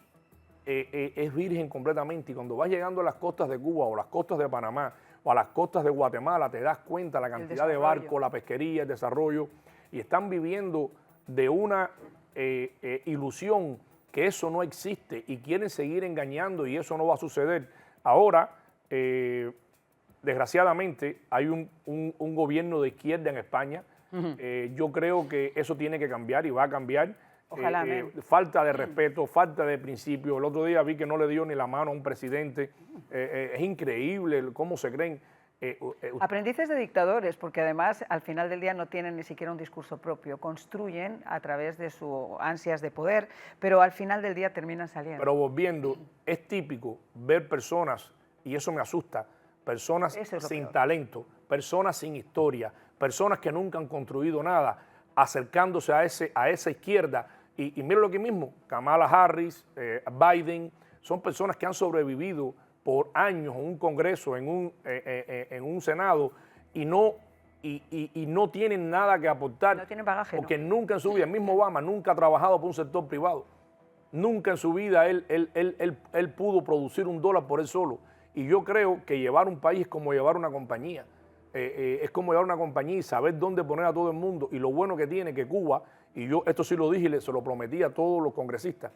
es virgen completamente. Y cuando vas llegando a las costas de Cuba o las costas de Panamá o a las costas de Guatemala, te das cuenta la cantidad de barcos, la pesquería, el desarrollo. Y están viviendo de una ilusión que eso no existe y quieren seguir engañando y eso no va a suceder. Ahora, desgraciadamente, hay un gobierno de izquierda en España. Yo creo que eso tiene que cambiar y va a cambiar. Ojalá, falta de respeto, falta de principio. El otro día vi que no le dio ni la mano a un presidente. Es increíble cómo se creen. Aprendices de dictadores, porque además al final del día no tienen ni siquiera un discurso propio, construyen a través de sus ansias de poder, pero al final del día terminan saliendo. Pero volviendo, es típico ver personas, y eso me asusta, personas Eso es lo sin peor. talento, personas sin historia, personas que nunca han construido nada, acercándose a esa izquierda. Y mira lo que mismo, Kamala Harris, Biden, son personas que han sobrevivido por años en un Congreso, en un Senado, y no tienen nada que aportar. No tienen bagaje, porque ¿no? nunca en su vida, el mismo Obama nunca ha trabajado por un sector privado. Nunca en su vida él pudo producir $1 por él solo. Y yo creo que llevar un país es como llevar una compañía. Es como llevar una compañía y saber dónde poner a todo el mundo. Y lo bueno que tiene que Cuba, y yo esto sí lo dije y se lo prometí a todos los congresistas,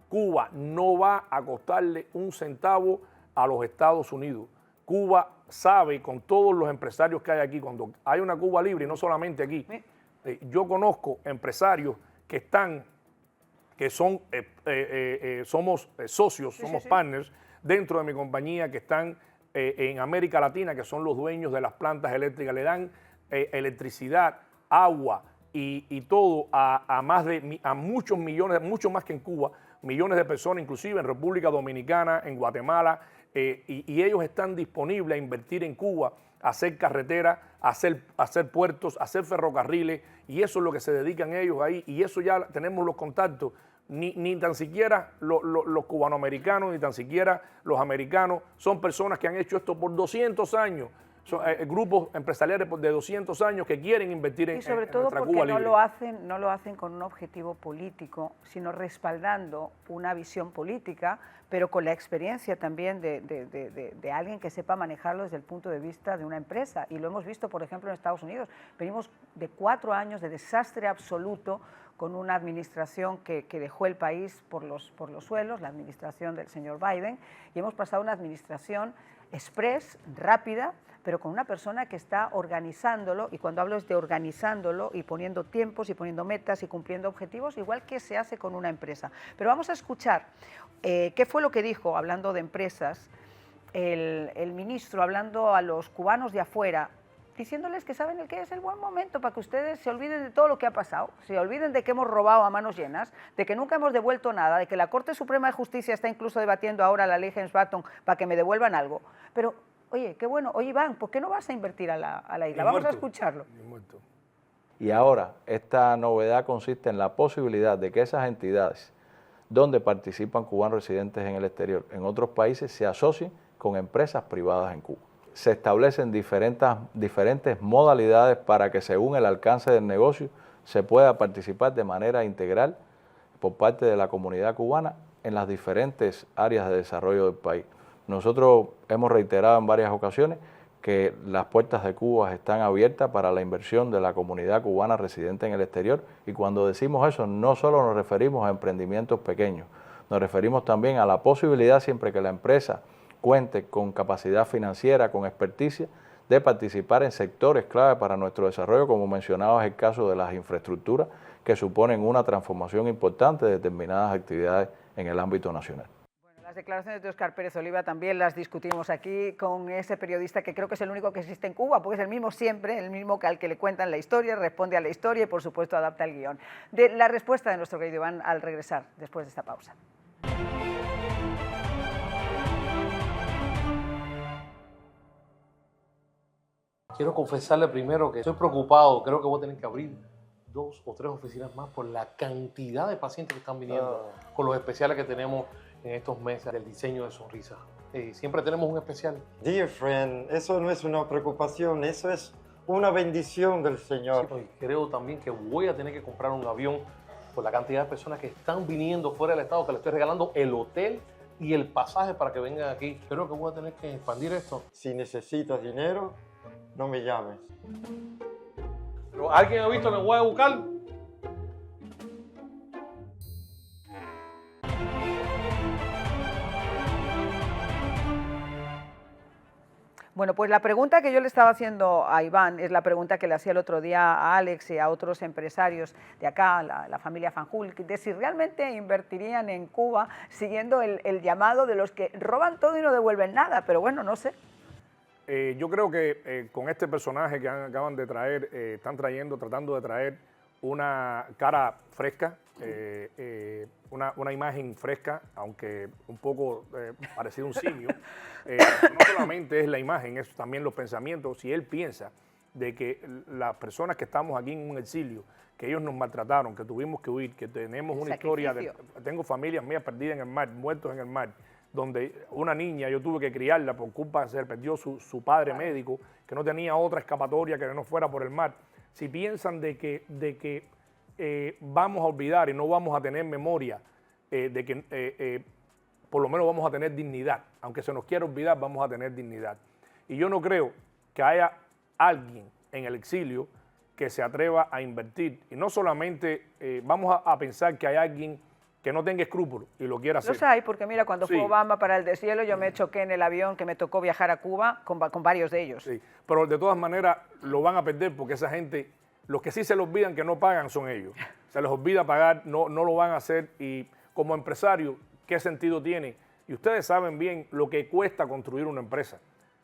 Cuba no va a costarle un centavo a los Estados Unidos. Cuba sabe, con todos los empresarios que hay aquí, cuando hay una Cuba libre, y no solamente aquí, yo conozco empresarios que somos socios, somos partners dentro de mi compañía, que están en América Latina, que son los dueños de las plantas eléctricas, le dan electricidad, agua y todo a muchos millones, mucho más que en Cuba, millones de personas, inclusive en República Dominicana, en Guatemala, y ellos están disponibles a invertir en Cuba, a hacer carreteras, a hacer puertos, a hacer ferrocarriles, y eso es lo que se dedican ellos ahí, y eso ya tenemos los contactos. Ni tan siquiera los cubanoamericanos, ni tan siquiera los americanos, son personas que han hecho esto por 200 años. Son grupos empresariales de 200 años que quieren invertir en Y sobre en todo nuestra porque Cuba no libre. lo hacen con un objetivo político, sino respaldando una visión política, pero con la experiencia también de alguien que sepa manejarlo desde el punto de vista de una empresa. Y lo hemos visto, por ejemplo, en Estados Unidos. Venimos de 4 años de desastre absoluto, con una administración que dejó el país por los suelos, la administración del señor Biden, y hemos pasado a una administración express, rápida, pero con una persona que está organizándolo, y cuando hablo es de organizándolo y poniendo tiempos y poniendo metas y cumpliendo objetivos, igual que se hace con una empresa. Pero vamos a escuchar qué fue lo que dijo, hablando de empresas, el ministro, hablando a los cubanos de afuera, diciéndoles que saben que es el buen momento para que ustedes se olviden de todo lo que ha pasado, se olviden de que hemos robado a manos llenas, de que nunca hemos devuelto nada, de que la Corte Suprema de Justicia está incluso debatiendo ahora la ley Helms-Burton para que me devuelvan algo. Pero, oye, qué bueno, oye Iván, ¿por qué no vas a invertir a la isla? Vamos a escucharlo. Y ahora, esta novedad consiste en la posibilidad de que esas entidades donde participan cubanos residentes en el exterior, en otros países, se asocien con empresas privadas en Cuba. Se establecen diferentes modalidades para que, según el alcance del negocio, se pueda participar de manera integral por parte de la comunidad cubana en las diferentes áreas de desarrollo del país. Nosotros hemos reiterado en varias ocasiones que las puertas de Cuba están abiertas para la inversión de la comunidad cubana residente en el exterior, y cuando decimos eso no solo nos referimos a emprendimientos pequeños, nos referimos también a la posibilidad, siempre que la empresa cuente con capacidad financiera, con experticia, de participar en sectores clave para nuestro desarrollo, como mencionaba es el caso de las infraestructuras, que suponen una transformación importante de determinadas actividades en el ámbito nacional. Bueno, las declaraciones de Óscar Pérez Oliva también las discutimos aquí con ese periodista que creo que es el único que existe en Cuba, porque es el mismo siempre, el mismo que al que le cuentan la historia, responde a la historia y por supuesto adapta el guión. De la respuesta de nuestro querido Iván al regresar después de esta pausa. Quiero confesarle primero que estoy preocupado, creo que voy a tener que abrir 2 o 3 oficinas más por la cantidad de pacientes que están viniendo con los especiales que tenemos en estos meses del diseño de sonrisas. Siempre tenemos un especial. Dear friend, eso no es una preocupación, eso es una bendición del Señor. Sí, creo también que voy a tener que comprar un avión por la cantidad de personas que están viniendo fuera del estado, que le estoy regalando el hotel y el pasaje para que vengan aquí. Creo que voy a tener que expandir esto. Si necesitas dinero, no me llames. ¿Pero alguien ha visto que voy a buscar? Bueno, pues la pregunta que yo le estaba haciendo a Iván es la pregunta que le hacía el otro día a Alex y a otros empresarios de acá, la familia Fanjul, de si realmente invertirían en Cuba siguiendo el llamado de los que roban todo y no devuelven nada, pero bueno, no sé. Yo creo que con este personaje que acaban de traer, están tratando de traer una cara fresca, una imagen fresca, aunque un poco parecido a un simio. No solamente es la imagen, es también los pensamientos. Si él piensa de que las personas que estamos aquí en un exilio, que ellos nos maltrataron, que tuvimos que huir, que tenemos una historia, tengo familias mías perdidas en el mar, muertos en el mar, donde una niña yo tuve que criarla por culpa de se perdió su padre médico, que no tenía otra escapatoria que no fuera por el mar. Si piensan de que vamos a olvidar y no vamos a tener memoria, de que por lo menos vamos a tener dignidad, aunque se nos quiera olvidar, vamos a tener dignidad. Y yo no creo que haya alguien en el exilio que se atreva a invertir. Y no solamente vamos a pensar que hay alguien que no tenga escrúpulos y lo quiera hacer. Los hay, porque mira, cuando fue Obama para el deshielo, yo me choqué en el avión que me tocó viajar a Cuba con varios de ellos. Sí, pero de todas maneras lo van a perder porque esa gente, los que sí se les olvidan que no pagan son ellos. Se les olvida pagar, no lo van a hacer y como empresario, ¿qué sentido tiene? Y ustedes saben bien lo que cuesta construir una empresa.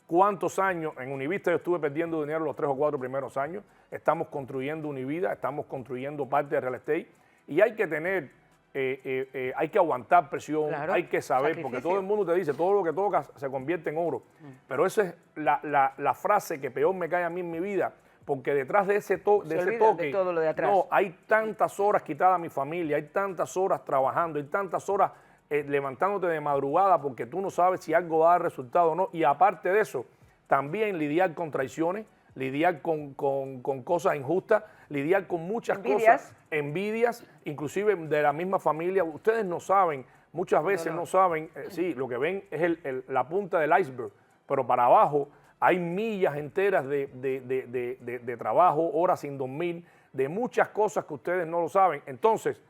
¿Cuántos años? En Univista yo estuve perdiendo dinero los 3 o 4 primeros años. Estamos construyendo Univida, estamos construyendo parte de real estate y hay que tener... hay que aguantar presión, claro, hay que saber, sacrificio. porque todo el mundo te dice, todo lo que tocas se convierte en oro. Pero esa es la frase que peor me cae a mí en mi vida, porque detrás de ese toque, de todo lo de atrás. no, hay tantas horas quitadas a mi familia, hay tantas horas trabajando, hay tantas horas levantándote de madrugada porque tú no sabes si algo va a dar resultado o no. Y aparte de eso, también lidiar con traiciones, lidiar con cosas injustas, lidiar con muchas cosas, envidias, inclusive de la misma familia. Ustedes no saben, muchas veces no saben, sí, lo que ven es la punta del iceberg, pero para abajo hay millas enteras de trabajo, horas sin dormir, de muchas cosas que ustedes no lo saben. Entonces,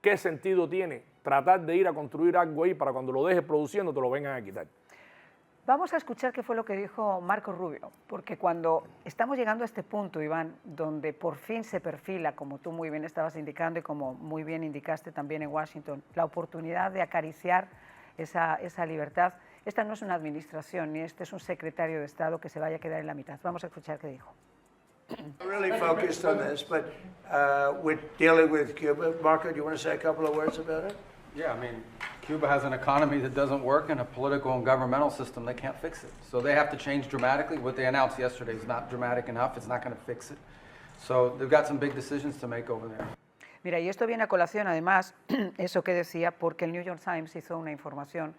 ¿qué sentido tiene tratar de ir a construir algo ahí para cuando lo dejes produciendo te lo vengan a quitar? Vamos a escuchar qué fue lo que dijo Marco Rubio, porque cuando estamos llegando a este punto, Iván, donde por fin se perfila, como tú muy bien estabas indicando y como muy bien indicaste también en Washington, la oportunidad de acariciar esa libertad, esta no es una administración ni este es un secretario de Estado que se vaya a quedar en la mitad. Vamos a escuchar qué dijo. Really focused on this, but we're dealing with Cuba. Marco, do you want to say a couple of words about it? Yeah, I mean, Cuba has an economy that doesn't work and a political and governmental system that can't fix it. So they have to change dramatically. What they announced yesterday is not dramatic enough. It's not going to fix it. So they've got some big decisions to make over there. Mira, y esto viene a colación, además, eso que decía, porque el New York Times hizo una información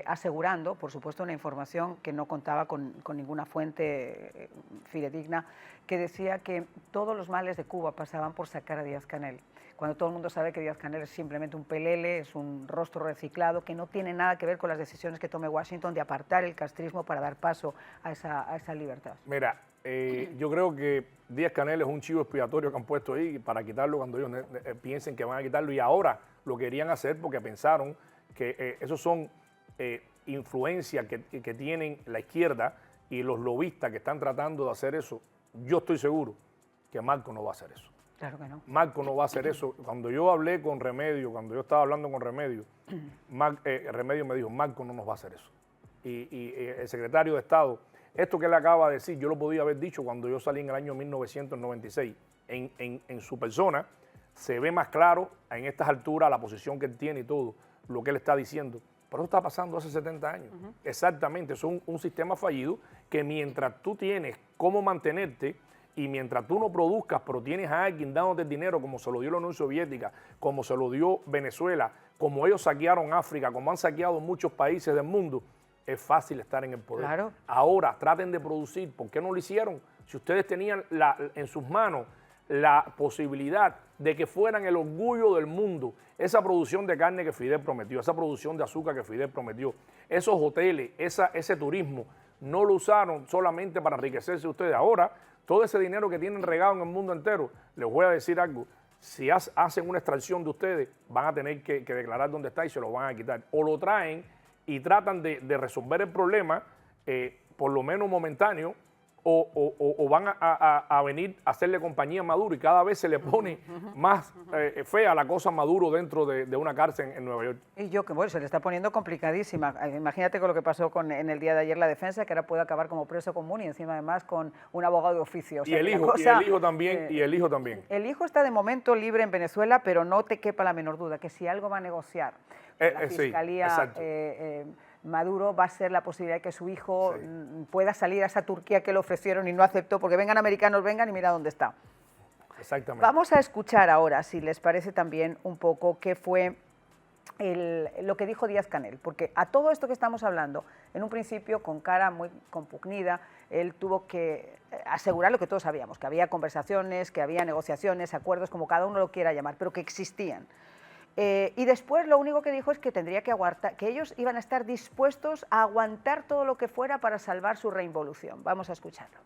asegurando, por supuesto, una información que no contaba con ninguna fuente fidedigna, que decía que todos los males de Cuba pasaban por sacar a Díaz-Canel, cuando todo el mundo sabe que Díaz-Canel es simplemente un pelele, es un rostro reciclado, que no tiene nada que ver con las decisiones que tome Washington de apartar el castrismo para dar paso a esa libertad. Mira, yo creo que Díaz-Canel es un chivo expiatorio que han puesto ahí para quitarlo cuando ellos piensen que van a quitarlo, y ahora lo querían hacer porque pensaron que esos son influencias que tienen la izquierda y los lobistas que están tratando de hacer eso. Yo estoy seguro que Marco no va a hacer eso. Claro que no. Marco no va a hacer eso. Cuando yo hablé con Remedio, cuando yo estaba hablando con Remedio, Remedio me dijo, Marco no nos va a hacer eso. Y el secretario de Estado, esto que él acaba de decir, yo lo podía haber dicho cuando yo salí en el año 1996. En su persona se ve más claro en estas alturas la posición que él tiene y todo, lo que él está diciendo. Pero eso está pasando hace 70 años. Exactamente, es un sistema fallido que mientras tú tienes cómo mantenerte y mientras tú no produzcas, pero tienes a alguien dándote dinero como se lo dio la Unión Soviética, como se lo dio Venezuela, como ellos saquearon África, como han saqueado muchos países del mundo, es fácil estar en el poder. Claro. Ahora, traten de producir. ¿Por qué no lo hicieron? Si ustedes tenían en sus manos la posibilidad de que fueran el orgullo del mundo, esa producción de carne que Fidel prometió, esa producción de azúcar que Fidel prometió, esos hoteles, ese turismo, no lo usaron solamente para enriquecerse ustedes. Ahora, todo ese dinero que tienen regado en el mundo entero, les voy a decir algo, si hacen una extracción de ustedes, van a tener que declarar dónde está y se lo van a quitar. O lo traen y tratan de resolver el problema, por lo menos momentáneo, o van a venir a hacerle compañía a Maduro, y cada vez se le pone más fea la cosa a Maduro dentro de una cárcel en Nueva York. Y yo, que bueno, se le está poniendo complicadísima. Imagínate con lo que pasó en el día de ayer la defensa, que ahora puede acabar como preso común y encima además con un abogado de oficio. O sea, y el hijo también, y el hijo también. El hijo está de momento libre en Venezuela, pero no te quepa la menor duda que si algo va a negociar la Fiscalía Maduro, va a ser la posibilidad de que su hijo pueda salir a esa Turquía que le ofrecieron y no aceptó, porque vengan americanos, vengan y mira dónde está. Exactamente. Vamos a escuchar ahora, si les parece también un poco, qué fue lo que dijo Díaz-Canel, porque a todo esto que estamos hablando, en un principio con cara muy compugnida, él tuvo que asegurar lo que todos sabíamos, que había conversaciones, que había negociaciones, acuerdos, como cada uno lo quiera llamar, pero que existían. Y después lo único que dijo es que tendría que aguantar, que ellos iban a estar dispuestos a aguantar todo lo que fuera para salvar su reinvolución. Vamos a escucharlo.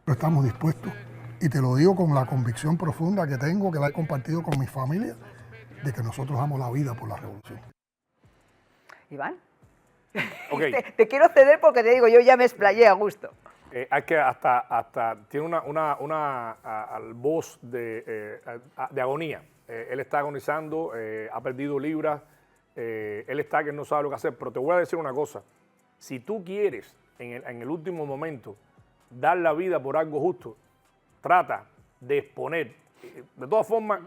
Estamos dispuestos, y te lo digo con la convicción profunda que tengo, que la he compartido con mi familia, de que nosotros damos la vida por la revolución. Iván, Okay. te quiero ceder porque te digo, yo ya me explayé a gusto. Hay que hasta tiene una voz de agonía. Él está agonizando, ha perdido libras, él está que no sabe lo que hacer. Pero te voy a decir una cosa, si tú quieres en el último momento dar la vida por algo justo, trata de exponer. De todas formas,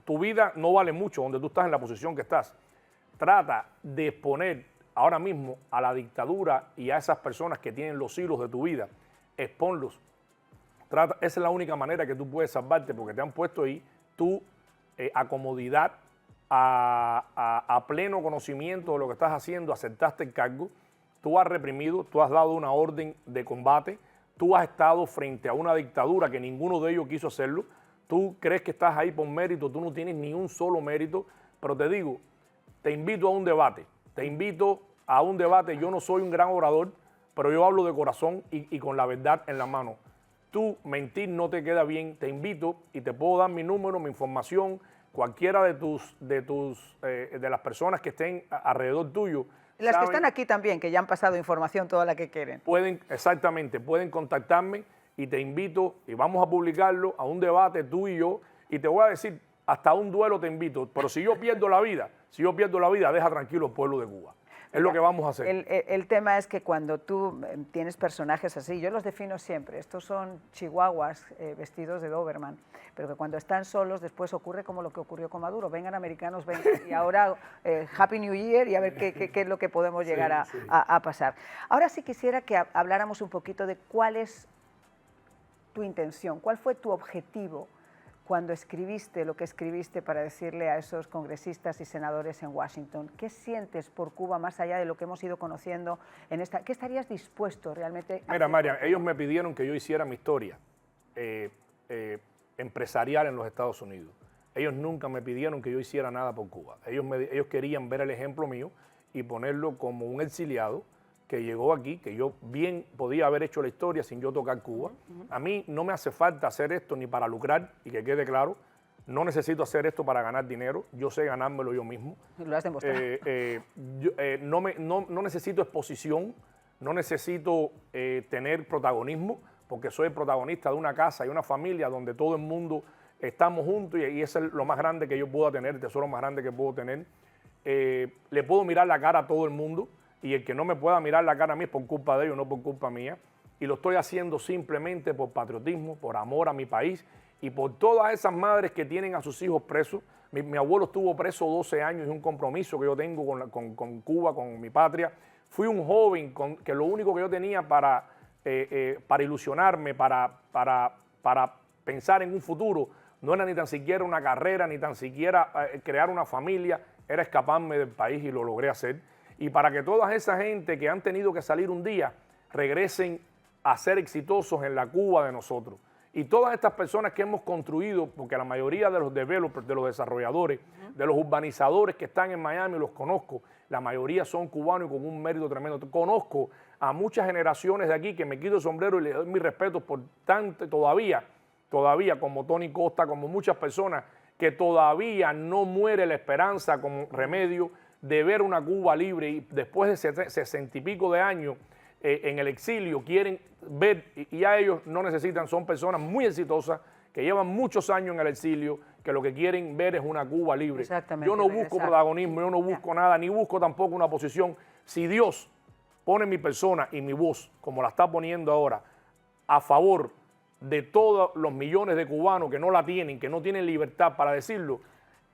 tu vida no vale mucho donde tú estás en la posición que estás. Trata de exponer ahora mismo a la dictadura y a esas personas que tienen los hilos de tu vida. Exponlos. Esa es la única manera que tú puedes salvarte, porque te han puesto ahí tú a comodidad, a pleno conocimiento de lo que estás haciendo, aceptaste el cargo, tú has reprimido, tú has dado una orden de combate, tú has estado frente a una dictadura que ninguno de ellos quiso hacerlo, tú crees que estás ahí por mérito, tú no tienes ni un solo mérito, pero te digo, te invito a un debate, yo no soy un gran orador, pero yo hablo de corazón y con la verdad en la mano. Tú mentir no te queda bien, te invito y te puedo dar mi número, mi información, cualquiera de las personas que estén alrededor tuyo. Las que están aquí también, que ya han pasado información toda la que quieren. Pueden contactarme y te invito, y vamos a publicarlo, a un debate tú y yo, y te voy a decir, hasta un duelo te invito, pero si yo pierdo la vida, deja tranquilo al pueblo de Cuba. Es lo que vamos a hacer. El tema es que cuando tú tienes personajes así, yo los defino siempre, estos son chihuahuas vestidos de Doberman, pero que cuando están solos después ocurre como lo que ocurrió con Maduro, vengan americanos, vengan, y ahora Happy New Year y a ver qué es lo que podemos llegar a pasar. Ahora sí quisiera que habláramos un poquito de cuál es tu intención, cuál fue tu objetivo cuando escribiste lo que escribiste para decirle a esos congresistas y senadores en Washington. ¿Qué sientes por Cuba más allá de lo que hemos ido conociendo en esta? ¿Qué estarías dispuesto realmente a hacer? Mira, Marian, ellos me pidieron que yo hiciera mi historia empresarial en los Estados Unidos. Ellos nunca me pidieron que yo hiciera nada por Cuba. Ellos querían ver el ejemplo mío y ponerlo como un exiliado que llegó aquí, que yo bien podía haber hecho la historia sin yo tocar Cuba. A mí no me hace falta hacer esto ni para lucrar, y que quede claro, no necesito hacer esto para ganar dinero, yo sé ganármelo yo mismo. Lo has demostrado. No necesito exposición, no necesito tener protagonismo, porque soy el protagonista de una casa y una familia donde todo el mundo estamos juntos, y eso es lo más grande que yo pueda tener, el tesoro más grande que puedo tener. Le puedo mirar la cara a todo el mundo, y el que no me pueda mirar la cara a mí es por culpa de ellos, no por culpa mía. Y lo estoy haciendo simplemente por patriotismo, por amor a mi país y por todas esas madres que tienen a sus hijos presos. Mi abuelo estuvo preso 12 años y un compromiso que yo tengo con Cuba, con mi patria. Fui un joven que lo único que yo tenía para ilusionarme, para pensar en un futuro, no era ni tan siquiera una carrera, ni tan siquiera crear una familia, era escaparme del país, y lo logré hacer. Y para que toda esa gente que han tenido que salir un día regresen a ser exitosos en la Cuba de nosotros. Y todas estas personas que hemos construido, porque la mayoría de los developers, de los desarrolladores, de los urbanizadores que están en Miami, los conozco, la mayoría son cubanos y con un mérito tremendo. Conozco a muchas generaciones de aquí que me quito el sombrero y les doy mi respeto por tanto, todavía como Tony Costa, como muchas personas que todavía no muere la esperanza como remedio de ver una Cuba libre, y después de 60 y pico de años en el exilio quieren ver, y ya ellos no necesitan, son personas muy exitosas que llevan muchos años en el exilio, que lo que quieren ver es una Cuba libre. Exactamente, Yo no busco protagonismo, yo no busco nada, ni busco tampoco una posición. Si Dios pone mi persona y mi voz, como la está poniendo ahora, a favor de todos los millones de cubanos que no la tienen, que no tienen libertad para decirlo,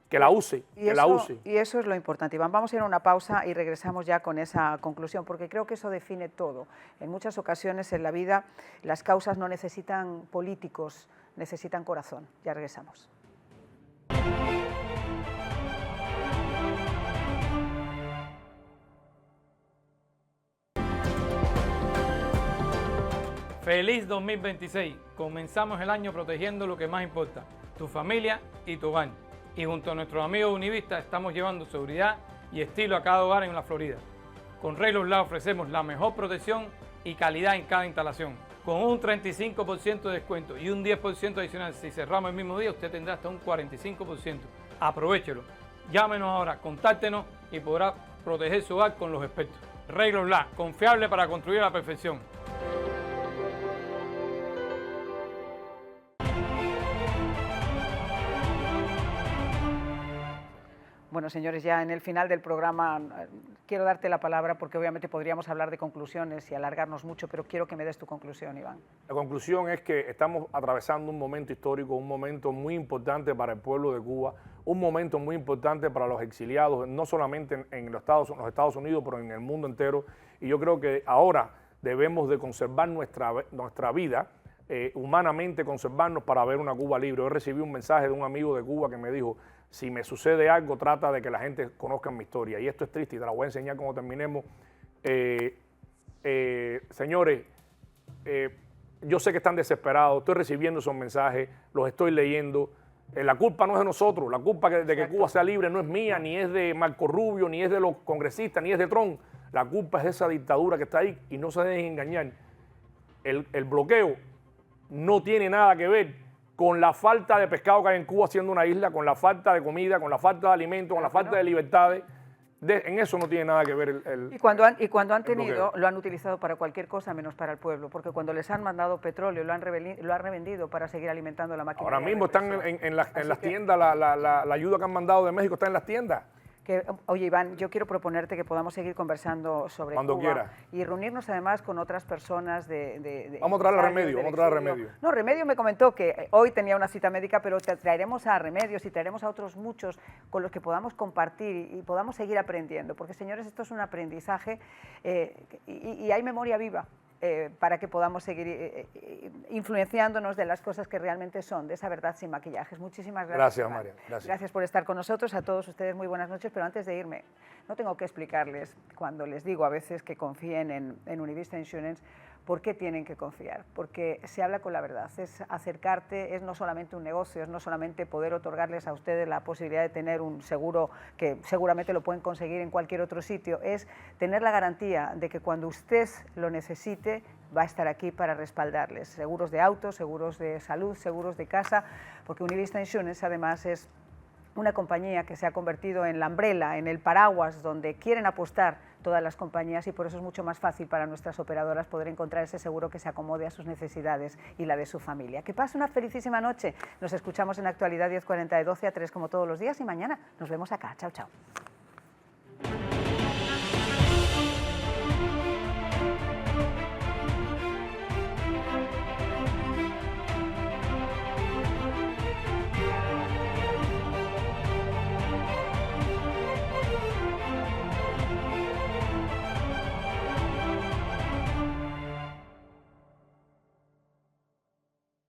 que la use, que la use. Y eso es lo importante, Iván. Vamos a ir a una pausa y regresamos ya con esa conclusión, porque creo que eso define todo. En muchas ocasiones en la vida las causas no necesitan políticos, necesitan corazón. Ya regresamos. Feliz 2026. Comenzamos el año protegiendo lo que más importa, tu familia y tu hogar. Y junto a nuestros amigos univistas estamos llevando seguridad y estilo a cada hogar en la Florida. Con Railroad Law ofrecemos la mejor protección y calidad en cada instalación. Con un 35% de descuento y un 10% adicional si cerramos el mismo día, usted tendrá hasta un 45%. Aprovéchelo. Llámenos ahora, contáctenos y podrá proteger su hogar con los expertos. Railroad Law, confiable para construir a la perfección. Bueno, señores, ya en el final del programa quiero darte la palabra porque obviamente podríamos hablar de conclusiones y alargarnos mucho, pero quiero que me des tu conclusión, Iván. La conclusión es que estamos atravesando un momento histórico, un momento muy importante para el pueblo de Cuba, un momento muy importante para los exiliados, no solamente en los Estados Unidos, pero en el mundo entero. Y yo creo que ahora debemos de conservar nuestra vida, humanamente conservarnos para ver una Cuba libre. Hoy recibí un mensaje de un amigo de Cuba que me dijo: si me sucede algo, trata de que la gente conozca mi historia. Y esto es triste y te la voy a enseñar cuando terminemos. Señores, yo sé que están desesperados, estoy recibiendo esos mensajes, los estoy leyendo. La culpa no es de nosotros, la culpa de que Cuba sea libre no es mía, ni es de Marco Rubio, ni es de los congresistas, ni es de Trump. La culpa es de esa dictadura que está ahí y no se dejen engañar. El bloqueo no tiene nada que ver con la falta de pescado que hay en Cuba siendo una isla, con la falta de comida, con la falta de alimentos, con la falta de libertades. En eso no tiene nada que ver Y cuando han tenido, lo han utilizado para cualquier cosa menos para el pueblo, porque cuando les han mandado petróleo, lo han revendido para seguir alimentando la máquina. Ahora mismo están en las tiendas, la ayuda que han mandado de México está en las tiendas. Oye, Iván, yo quiero proponerte que podamos seguir conversando sobre Cuando Cuba quiera. Y reunirnos además con otras personas Vamos a traer a Remedio, No, Remedio me comentó que hoy tenía una cita médica, pero te traeremos a Remedios y traeremos a otros muchos con los que podamos compartir y podamos seguir aprendiendo, porque, señores, esto es un aprendizaje y hay memoria viva. Para que podamos seguir influenciándonos de las cosas que realmente son, de esa verdad sin maquillajes. Muchísimas gracias. Gracias, María. Gracias. Gracias por estar con nosotros. A todos ustedes muy buenas noches, pero antes de irme, no tengo que explicarles, cuando les digo a veces que confíen en Univista Insurance, ¿por qué tienen que confiar? Porque se habla con la verdad, es acercarte, es no solamente un negocio, es no solamente poder otorgarles a ustedes la posibilidad de tener un seguro que seguramente lo pueden conseguir en cualquier otro sitio, es tener la garantía de que cuando usted lo necesite va a estar aquí para respaldarles. Seguros de auto, seguros de salud, seguros de casa, porque Univista Insurance además es una compañía que se ha convertido en la umbrella, en el paraguas donde quieren apostar todas las compañías, y por eso es mucho más fácil para nuestras operadoras poder encontrar ese seguro que se acomode a sus necesidades y la de su familia. Que pase una felicísima noche. Nos escuchamos en Actualidad 10:40 de 12 a 3 como todos los días y mañana nos vemos acá. Chao, chao.